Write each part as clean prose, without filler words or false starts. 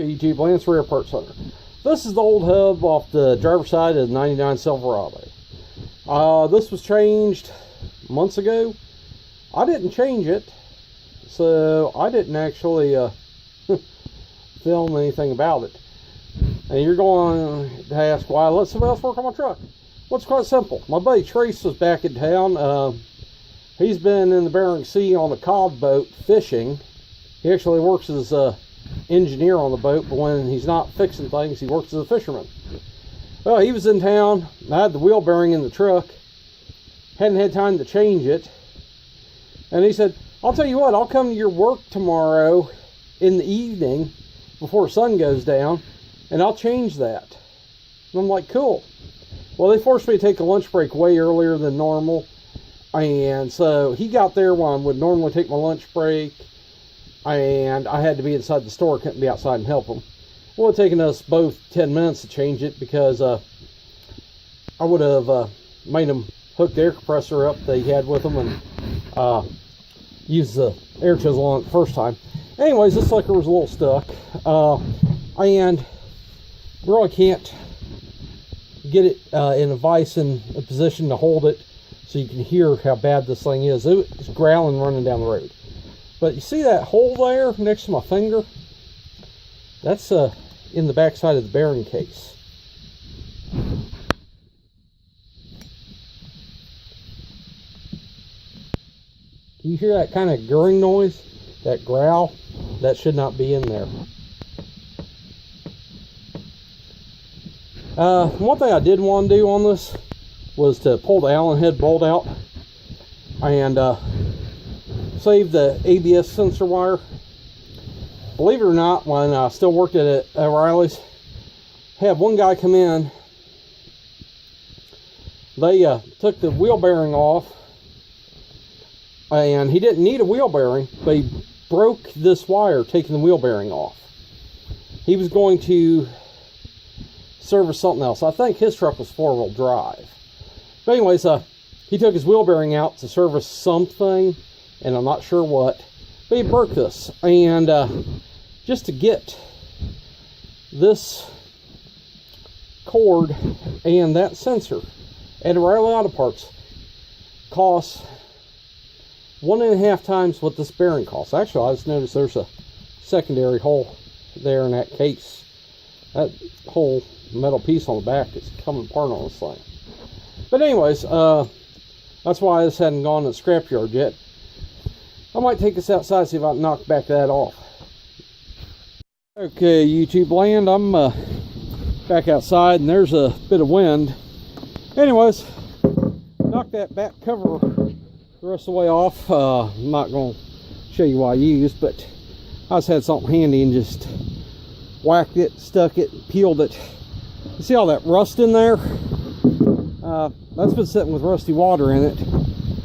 YouTube, Lance Rear Part Center. This is the old hub off the driver's side of the 99 Silverado. This was changed months ago. I didn't change it, so I didn't actually film anything about it. And you're going to ask, why let somebody else work on my truck? Well, it's quite simple. My buddy Trace was back in town. He's been in the Bering Sea on a cod boat fishing. He actually works as an engineer on the boat, but when he's not fixing things, he works as a fisherman. Well, he was in town. I had the wheel bearing in the truck. Hadn't had time to change it. And he said, I'll tell you what, I'll come to your work tomorrow in the evening before sun goes down, and I'll change that. And I'm like, cool. Well, they forced me to take a lunch break way earlier than normal. And so he got there when I would normally take my lunch break. And I had to be inside the store, couldn't be outside and help him. Well, it would have taken us both 10 minutes to change it, because I would have made him hook the air compressor up that he had with him and use the air chisel on it the first time. Anyways, this sucker was a little stuck. And really can't get it in a vise in a position to hold it so you can hear how bad this thing is. It's growling running down the road. But you see that hole there next to my finger? That's in the back side of the bearing case. You hear that kind of gurring noise? That growl? That should not be in there. One thing I did want to do on this was to pull the Allen head bolt out and save the ABS sensor wire. Believe it or not, when I still worked at O'Reilly's, had one guy come in. They took the wheel bearing off, and he didn't need a wheel bearing, but he broke this wire taking the wheel bearing off. He was going to service something else. I think his truck was 4-wheel drive. But anyways, he took his wheel bearing out to service something, and I'm not sure what, but he broke this. And just to get this cord and that sensor at O'Reilly Auto Parts costs 1.5 times what this bearing costs. Actually, I just noticed there's a secondary hole there in that case. That whole metal piece on the back is coming apart on this thing. But anyways, that's why this hadn't gone to the scrapyard yet. I might take this outside, see if I can knock back that off. Okay, YouTube land, I'm back outside, and there's a bit of wind. Anyways, knock that back cover the rest of the way off. I'm not going to show you what I used, but I just had something handy and just whacked it, stuck it, peeled it. You see all that rust in there? That's been sitting with rusty water in it.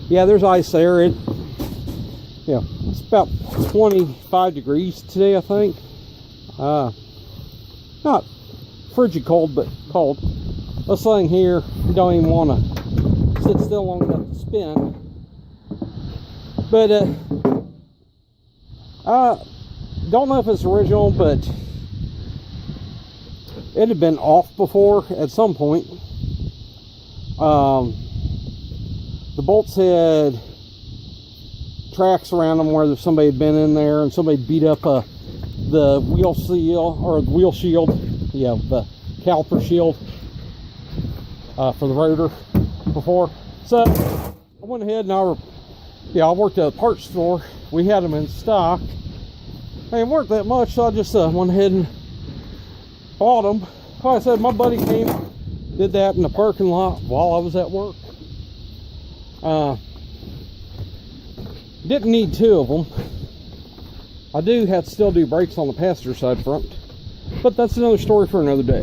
Yeah, there's ice there. It's about 25 degrees today, I think. Not frigid cold, but cold. This thing here, you don't even want to sit still long enough to spin. But I don't know if it's original, but it had been off before at some point. The bolts had tracks around them where somebody had been in there, and somebody beat up the wheel seal, or the wheel shield, the caliper shield for the rotor before. So I went ahead and I worked at a parts store. We had them in stock. They weren't that much, so I just went ahead and bought them. Like I said, my buddy came, did that in the parking lot while I was at work. Didn't need 2 of them. I do have to still do brakes on the passenger side front, but that's another story for another day.